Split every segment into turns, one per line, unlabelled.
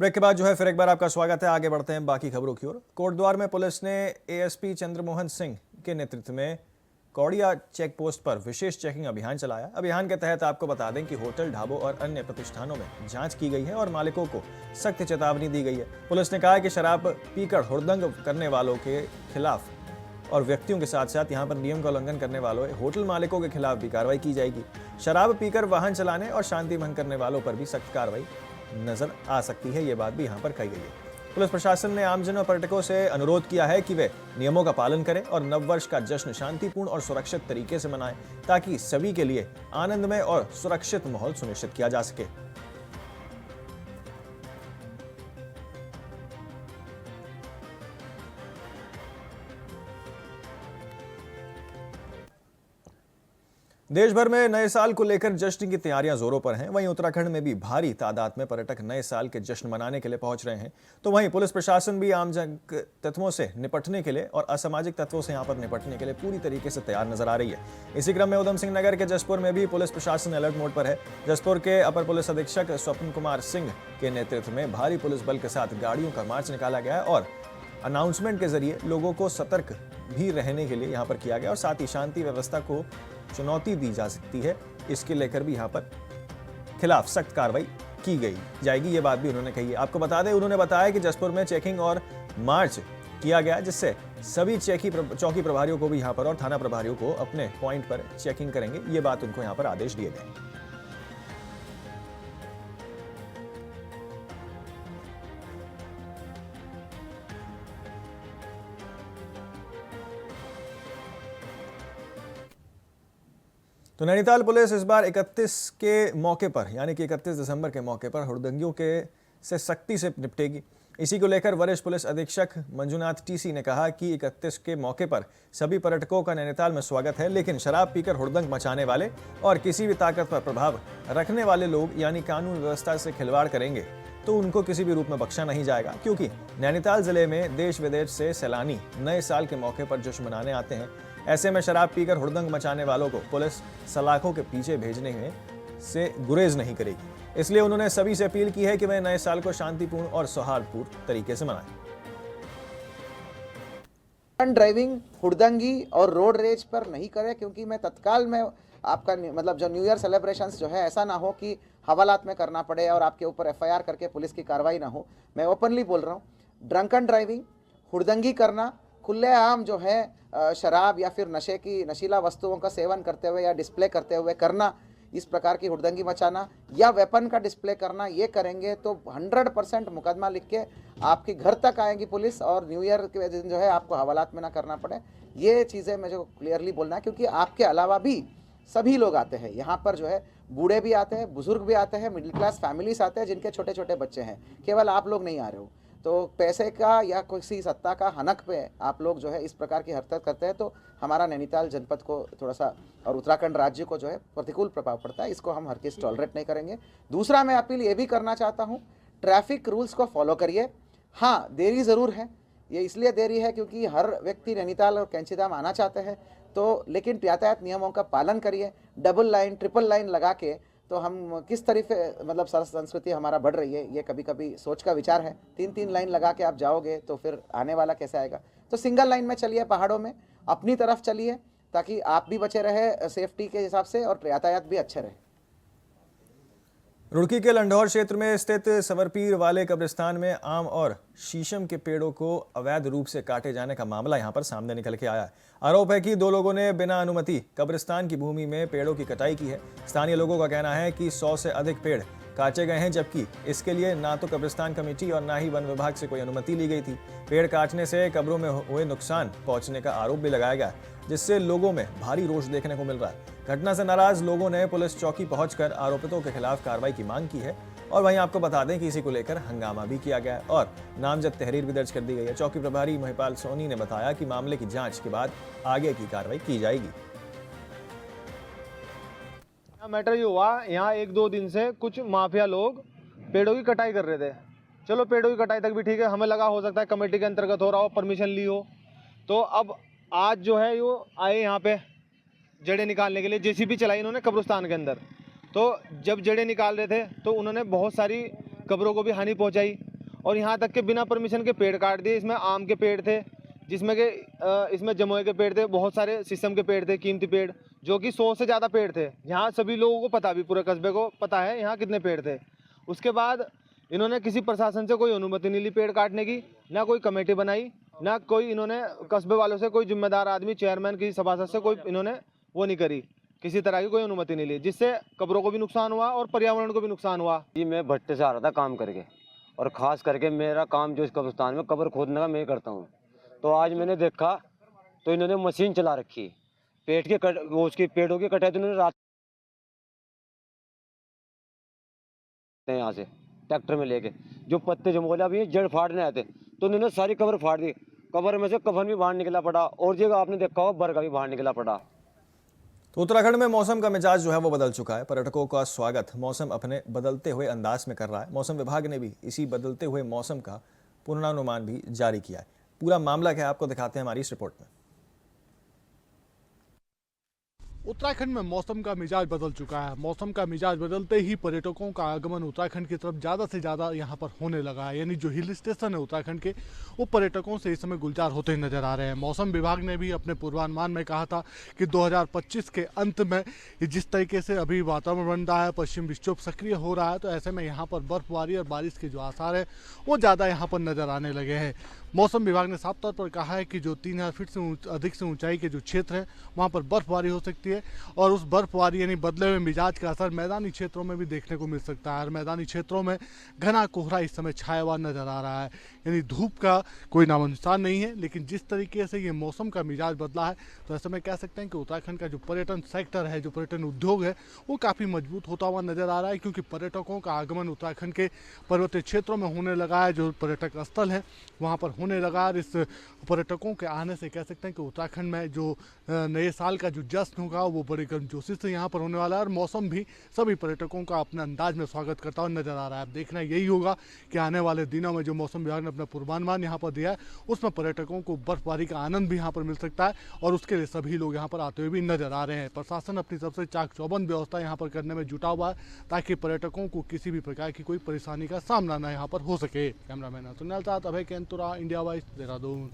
Break के बाद जो है फिर एक बार आपका स्वागत है। आगे बढ़ते हैं बाकी खबरों की ओर। कोटद्वार में पुलिस ने एएसपी चंद्रमोहन सिंह के नेतृत्व में कौड़िया चेक पोस्ट पर विशेष चेकिंग अभियान चलाया। अभियान के तहत आपको बता दें कि होटल, ढाबों और अन्य प्रतिष्ठानों में जांच की गई है और मालिकों को सख्त चेतावनी दी गई है। पुलिस ने कहा है कि शराब पीकर हुड़दंग करने वालों के खिलाफ और व्यक्तियों के साथ साथ यहां पर नियम का उल्लंघन करने वालों होटल मालिकों के खिलाफ भी कार्रवाई की जाएगी। शराब पीकर वाहन चलाने और शांति भंग करने वालों पर भी सख्त कार्रवाई नजर आ सकती है। ये बात भी यहां पर कही गई है। पुलिस प्रशासन ने आमजन और पर्यटकों से अनुरोध किया है कि वे नियमों का पालन करें और नववर्ष का जश्न शांतिपूर्ण और सुरक्षित तरीके से मनाएं, ताकि सभी के लिए आनंदमय और सुरक्षित माहौल सुनिश्चित किया जा सके। देश भर में नए साल को लेकर जश्न की तैयारियां जोरों पर हैं। वहीं उत्तराखंड में भी भारी तादाद में पर्यटक नए साल के जश्न मनाने के लिए पहुंच रहे हैं। तो वहीं पुलिस प्रशासन भी आम तत्वों से निपटने के लिए और असामाजिक तत्वों से यहां पर निपटने के लिए पूरी तरीके से तैयार नजर आ रही है। इसी क्रम में उधम सिंह नगर के जसपुर में भी पुलिस प्रशासन अलर्ट मोड पर है। जसपुर के अपर पुलिस अधीक्षक स्वप्न कुमार सिंह के नेतृत्व में भारी पुलिस बल के साथ गाड़ियों का मार्च निकाला गया है और अनाउंसमेंट के जरिए लोगों को सतर्क भी रहने के लिए यहाँ पर किया गया और साथ ही शांति व्यवस्था को चुनौती दी जा सकती है, इसके लेकर भी यहाँ पर खिलाफ सख्त कार्रवाई की गई जाएगी। ये बात भी उन्होंने कही है। आपको बता दें, उन्होंने बताया कि जसपुर में चेकिंग और मार्च किया गया, जिससे सभी चौकी प्रभारियों को भी यहाँ पर और थाना प्रभारियों को अपने पॉइंट पर चेकिंग करेंगे। ये बात उनको यहाँ पर आदेश दिए गए। तो नैनीताल पुलिस इस बार 31 के मौके पर यानी कि 31 दिसंबर के मौके पर हुड़दंगियों के से सख्ती से निपटेगी। इसी को लेकर वरिष्ठ पुलिस अधीक्षक मंजुनाथ टीसी ने कहा कि 31 के मौके पर सभी पर्यटकों का नैनीताल में स्वागत है, लेकिन शराब पीकर हुड़दंग मचाने वाले और किसी भी ताकत पर प्रभाव रखने वाले लोग यानी कानून व्यवस्था से खिलवाड़ करेंगे तो उनको किसी भी रूप में बख्शा नहीं जाएगा, क्योंकि नैनीताल जिले में देश विदेश से सैलानी नए साल के मौके पर जश्न मनाने आते हैं। ऐसे में शराब पीकर हुड़दंग मचाने वालों को पुलिस सलाखों के पीछे भेजने में से गुरेज नहीं करेगी। इसलिए उन्होंने सभी से अपील की है कि वे नए साल को शांतिपूर्ण और सौहार्दपूर्ण तरीके से मनाएं।
ड्राइविंग, हुड़दंगी और रोड रेज पर नहीं करें, क्योंकि मैं तत्काल में आपका मतलब जो न्यू ईयर सेलिब्रेशंस जो है ऐसा ना हो कि हवालात में करना पड़े और आपके ऊपर एफआईआर करके पुलिस की कार्रवाई ना हो। मैं ओपनली बोल रहा हूँ, ड्रंकन ड्राइविंग, हुड़दंगी करना, खुलेआम जो है शराब या फिर नशे की नशीला वस्तुओं का सेवन करते हुए या डिस्प्ले करते हुए करना, इस प्रकार की हुड़दंगी मचाना या वेपन का डिस्प्ले करना, ये करेंगे तो 100% मुकदमा लिख के आपके घर तक आएगी पुलिस और न्यू ईयर के दिन जो है आपको हवालात में ना करना पड़े। ये चीज़ें मुझे क्लियरली बोलना है, क्योंकि आपके अलावा भी सभी लोग आते हैं यहाँ पर, जो है बूढ़े भी आते हैं, बुजुर्ग भी आते हैं, मिडिल क्लास फैमिलीज आते हैं जिनके छोटे छोटे बच्चे हैं। केवल आप लोग नहीं आ रहे हो। तो पैसे का या किसी सत्ता का हनक पे आप लोग जो है इस प्रकार की हरकत करते हैं तो हमारा नैनीताल जनपद को थोड़ा सा और उत्तराखंड राज्य को जो है प्रतिकूल प्रभाव पड़ता है। इसको हम हर किस टॉलरेट नहीं करेंगे। दूसरा, मैं अपील ये भी करना चाहता हूँ, ट्रैफिक रूल्स को फॉलो करिए। हाँ, देरी ज़रूर है, ये इसलिए देरी है क्योंकि हर व्यक्ति नैनीताल और कैंचीधाम आना चाहते हैं, तो लेकिन यातायात नियमों का पालन करिए। डबल लाइन, ट्रिपल लाइन लगा के तो हम किस तरीके मतलब संस्कृति हमारा बढ़ रही है, ये कभी कभी सोच का विचार है। 3-3 लाइन लगा के आप जाओगे तो फिर आने वाला कैसे आएगा। तो सिंगल लाइन में चलिए, पहाड़ों में अपनी तरफ चलिए, ताकि आप भी बचे रहे सेफ्टी के हिसाब से और यातायात भी अच्छे रहे।
रुड़की के लंढौर क्षेत्र में स्थित सवरपीर वाले कब्रिस्तान में आम और शीशम के पेड़ों को अवैध रूप से काटे जाने का मामला यहां पर सामने निकल के आया है। आरोप है कि 2 लोगों ने बिना अनुमति कब्रिस्तान की भूमि में पेड़ों की कटाई की है। स्थानीय लोगों का कहना है कि 100 से अधिक पेड़ काटे गए हैं, जबकि इसके लिए ना तो कब्रिस्तान कमेटी और ना ही वन विभाग से कोई अनुमति ली गई थी। पेड़ काटने से कब्रों में हुए नुकसान पहुंचने का आरोप भी लगाया गया, जिससे लोगों में भारी रोष देखने को मिल रहा है। घटना से नाराज लोगों ने पुलिस चौकी पहुंचकर आरोपितों के खिलाफ कार्रवाई की मांग की है और वहीं आपको बता दें कि इसी को लेकर हंगामा भी किया गया है और नामजद तहरीर भी दर्ज कर दी गई है। चौकी प्रभारी महिपाल सोनी ने बताया कि मामले की जांच के बाद आगे की कार्रवाई की जाएगी।
मैटर ये हुआ, यहाँ 1-2 दिन से कुछ माफिया लोग पेड़ों की कटाई कर रहे थे। चलो, पेड़ों की कटाई तक भी ठीक है, हमें लगा हो सकता है कमेटी के अंतर्गत हो रहा हो, परमिशन ली हो। तो अब आज जो है वो आए यहाँ पे जड़ें निकालने के लिए, जेसीबी चलाई इन्होंने कब्रिस्तान के अंदर। तो जब जड़ें निकाल रहे थे तो उन्होंने बहुत सारी कब्रों को भी हानि पहुंचाई। और यहाँ तक के बिना परमिशन के पेड़ काट दिए। इसमें आम के पेड़ थे, जिसमें के इसमें जमुए के पेड़ थे, बहुत सारे शीशम के पेड़ थे, कीमती पेड़, जो कि 100 से ज़्यादा पेड़ थे। यहाँ सभी लोगों को पता, भी पूरे कस्बे को पता है यहाँ कितने पेड़ थे। उसके बाद इन्होंने किसी प्रशासन से कोई अनुमति नहीं ली पेड़ काटने की, ना कोई कमेटी बनाई, ना कोई इन्होंने कस्बे वालों से, कोई जिम्मेदार आदमी, चेयरमैन, किसी सभासद से कोई इन्होंने वो नहीं करी, किसी तरह की कोई अनुमति नहीं ली, जिससे कब्रों को भी नुकसान हुआ और पर्यावरण को भी नुकसान हुआ।
जी मैं भट्टे से आ रहा था काम करके, और ख़ास करके मेरा काम जो इस कब्रिस्तान में कब्र खोदने का मैं करता हूँ। तो आज मैंने देखा तो इन्होंने मशीन चला रखी, उसकी पेड़ों की कटाई तो इन्होंने रात यहाँ से ट्रैक्टर में लेके, जो पत्ते जमोला भी जड़ फाड़ने आए थे तो उन्होंने सारी कब्र फाड़ दी। कब्र में से कफन भी बाहर निकला पड़ा, और जगह आपने देखा हो बरगा भी बाहर निकला पड़ा।
तो उत्तराखंड में मौसम का मिजाज जो है वो बदल चुका है। पर्यटकों का स्वागत मौसम अपने बदलते हुए अंदाज में कर रहा है। मौसम विभाग ने भी इसी बदलते हुए मौसम का पूर्वानुमान भी जारी किया है। पूरा मामला क्या है आपको दिखाते हैं हमारी इस रिपोर्ट में।
उत्तराखंड में मौसम का मिजाज बदल चुका है। मौसम का मिजाज बदलते ही पर्यटकों का आगमन उत्तराखंड की तरफ ज़्यादा से ज़्यादा यहाँ पर होने लगा है। यानी जो हिल स्टेशन है उत्तराखंड के, वो पर्यटकों से इस समय गुलजार होते ही नजर आ रहे हैं। मौसम विभाग ने भी अपने पूर्वानुमान में कहा था कि 2025 के अंत में जिस तरीके से अभी वातावरण बन रहा है, पश्चिम विक्षोभ सक्रिय हो रहा है, तो ऐसे में यहाँ पर बर्फबारी और बारिश के जो आसार है वो ज़्यादा यहाँ पर नजर आने लगे हैं। मौसम विभाग ने साफ तौर पर कहा है कि जो 3000 फीट से अधिक से ऊंचाई के जो क्षेत्र है वहाँ पर बर्फबारी हो सकती है, और उस बर्फबारी यानी बदले हुए मिजाज का असर मैदानी क्षेत्रों में भी देखने को मिल सकता है। और मैदानी क्षेत्रों में घना कोहरा इस समय छाया हुआ नजर आ रहा है, यानी धूप का कोई नामो निशान नहीं है। लेकिन जिस तरीके से ये मौसम का मिजाज बदला है, तो ऐसे में कह सकते हैं कि उत्तराखंड का जो पर्यटन सेक्टर है, जो पर्यटन उद्योग है, वो काफ़ी मजबूत होता हुआ नजर आ रहा है। क्योंकि पर्यटकों का आगमन उत्तराखंड के पर्वतीय क्षेत्रों में होने लगा है। जो पर्यटक स्थल है वहाँ पर होने लगा। और इस पर्यटकों के आने से कह सकते हैं कि उत्तराखंड में जो नए साल का जो जश्न होगा वो बड़े गर्मजोशी से यहाँ पर होने वाला है। और मौसम भी सभी पर्यटकों का अपने अंदाज में स्वागत करता हुआ नजर आ रहा है। अब देखना यही होगा कि आने वाले दिनों में जो मौसम विभाग ने अपना पूर्वानुमान यहाँ पर दिया है, उसमें पर्यटकों को बर्फबारी का आनंद भी यहाँ पर मिल सकता है, और उसके लिए सभी लोग यहाँ पर आते हुए भी नजर आ रहे हैं। प्रशासन अपनी सबसे चाक चौबंद व्यवस्था यहाँ पर करने में जुटा हुआ है, ताकि पर्यटकों को किसी भी प्रकार की कोई परेशानी का सामना न यहाँ पर हो सके। कैमरामैन सुनील साथ अभय केंतुरा, इंडिया वाइस, देहरादून।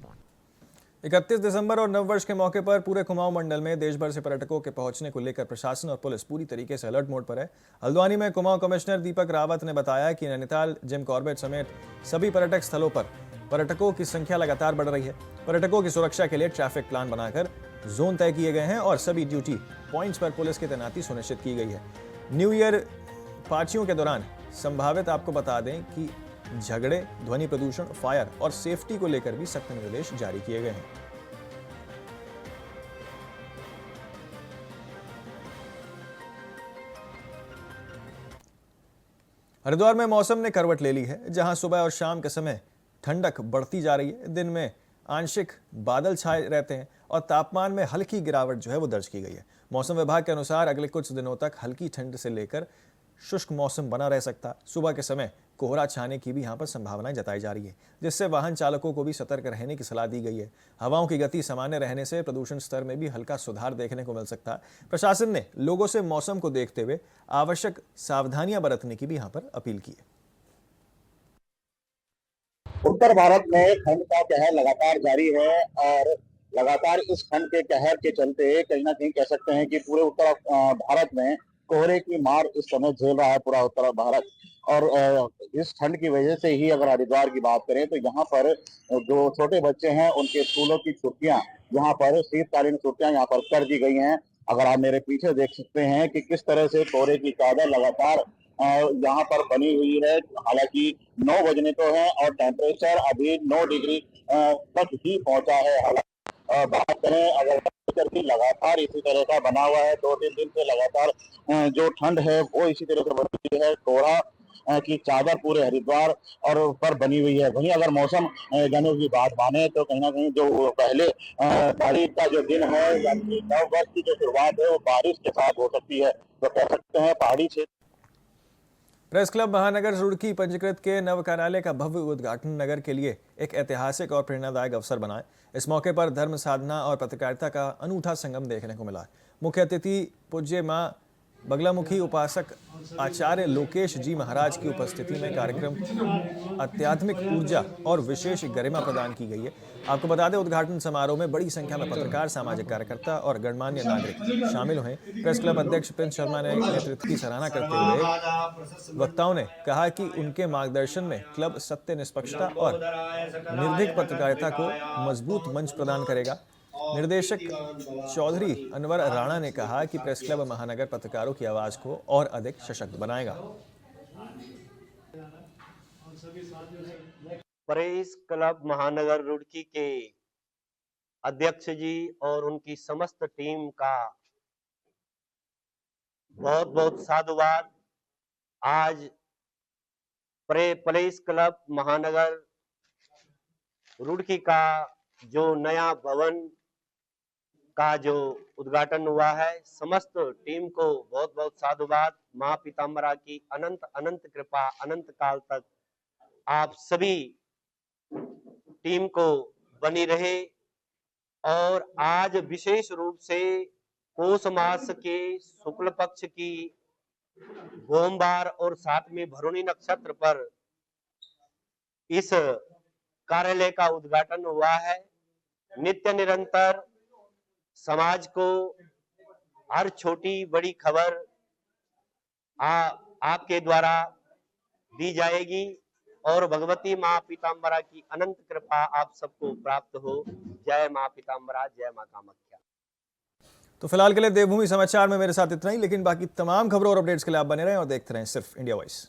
31 दिसंबर और नववर्ष के मौके पर पूरे कुमाऊं मंडल में देश भर से पर्यटकों के पहुंचने को लेकर प्रशासन और पुलिस पूरी तरीके से अलर्ट मोड पर है। हल्द्वानी में कुमाऊं कमिश्नर दीपक रावत ने बताया कि नैनीताल, जिम कॉर्बेट समेत सभी पर्यटक स्थलों पर पर्यटकों की संख्या लगातार बढ़ रही है। पर्यटकों की सुरक्षा के लिए ट्रैफिक प्लान बनाकर जोन तय किए गए हैं और सभी ड्यूटी पॉइंट्स पर पुलिस की तैनाती सुनिश्चित की गई है। न्यू ईयर पार्टियों के दौरान संभावित आपको बता दें कि झगड़े, ध्वनि प्रदूषण, फायर और सेफ्टी को लेकर भी सख्त निर्देश जारी किए गए हैं। हरिद्वार में मौसम ने करवट ले ली है, जहां सुबह और शाम के समय ठंडक बढ़ती जा रही है। दिन में आंशिक बादल छाए रहते हैं और तापमान में हल्की गिरावट जो है वो दर्ज की गई है। मौसम विभाग के अनुसार अगले कुछ दिनों तक हल्की ठंड से लेकर शुष्क मौसम बना रह सकता है। सुबह के समय कोहरा छाने की भी यहां पर संभावनाएं जताई जा रही है, जिससे वाहन चालकों को भी सतर्क रहने की सलाह दी गई है। हवाओं की गति सामान्य रहने से प्रदूषण स्तर में भी हल्का सुधार देखने को मिल सकता है। प्रशासन ने लोगों से मौसम को देखते हुए आवश्यक सावधानियां बरतने की भी यहां पर अपील की है।
उत्तर भारत में ठंड का कहर लगातार जारी है, और लगातार इस ठंड के कहर के चलते कहीं ना कहीं कह सकते हैं कि पूरे उत्तर भारत में कोहरे की मार इस समय झेल रहा है पूरा उत्तर भारत। और इस ठंड की वजह से ही अगर हरिद्वार की बात करें तो यहाँ पर जो छोटे बच्चे हैं उनके स्कूलों की छुट्टियां, यहाँ पर शीतकालीन छुट्टियां यहाँ पर कर दी गई हैं। अगर आप मेरे पीछे देख सकते हैं कि किस तरह से कोहरे की चादर लगातार यहाँ पर बनी हुई है। हालांकि 9 बजने तो है और टेम्परेचर अभी 9 डिग्री तक ही पहुंचा है। बात करें अगर की लगातार इसी तरह का बना हुआ है, 2-3 दिन से लगातार जो ठंड है वो इसी तरह से बनी है। कोहरा की चादर पूरे हरिद्वार और पर बनी हुई है। वहीं अगर मौसम जानों की बात माने तो कहीं ना कहीं जो पहले तारीख का जो दिन है, यानी नववर्ष की जो शुरुआत है वो बारिश के साथ हो सकती है। तो कह सकते हैं पहाड़ी क्षेत्र।
प्रेस क्लब महानगर रुड़की पंजीकृत के नव कार्यालय का भव्य उद्घाटन नगर के लिए एक ऐतिहासिक और प्रेरणादायक अवसर बना है। इस मौके पर धर्म साधना और पत्रकारिता का अनूठा संगम देखने को मिला। मुख्य अतिथि पूज्य मां बगलामुखी उपासक आचार्य लोकेश जी महाराज की उपस्थिति में कार्यक्रम आध्यात्मिक ऊर्जा और विशेष गरिमा प्रदान की गई है। आपको बता दें, उद्घाटन समारोह में बड़ी संख्या में पत्रकार, सामाजिक कार्यकर्ता और गणमान्य नागरिक शामिल हुए। प्रेस क्लब अध्यक्ष प्रिंस शर्मा ने नेतृत्व की सराहना करते हुए वक्ताओं ने कहा कि उनके मार्गदर्शन में क्लब सत्य, निष्पक्षता और निर्भीक पत्रकारिता को मजबूत मंच प्रदान करेगा। निर्देशक चौधरी अनवर राणा ने कहा कि प्रेस क्लब महानगर पत्रकारों की आवाज को और अधिक सशक्त बनाएगा।
प्रेस क्लब महानगर रुड़की के अध्यक्ष जी और उनकी समस्त टीम का बहुत बहुत साधुवाद। आज प्रेस क्लब महानगर रुड़की का जो नया भवन का जो उद्घाटन हुआ है, समस्त टीम को बहुत बहुत साधुवाद। मां पीताम्बरा की अनंत अनंत कृपा अनंत काल तक आप सभी टीम को बनी रहे। और आज विशेष रूप से पौष मास के शुक्ल पक्ष की सोमवार और 7वीं भरुणी नक्षत्र पर इस कार्यालय का उद्घाटन हुआ है। नित्य निरंतर समाज को हर छोटी बड़ी खबर आपके द्वारा दी जाएगी और भगवती मां पीताम्बरा की अनंत कृपा आप सबको प्राप्त हो। जय मां पीताम्बरा, जय मां कामाख्या।
तो फिलहाल के लिए देवभूमि समाचार में मेरे साथ इतना ही, लेकिन बाकी तमाम खबरों और अपडेट्स के लिए आप बने रहें और देखते रहें सिर्फ इंडिया वॉइस।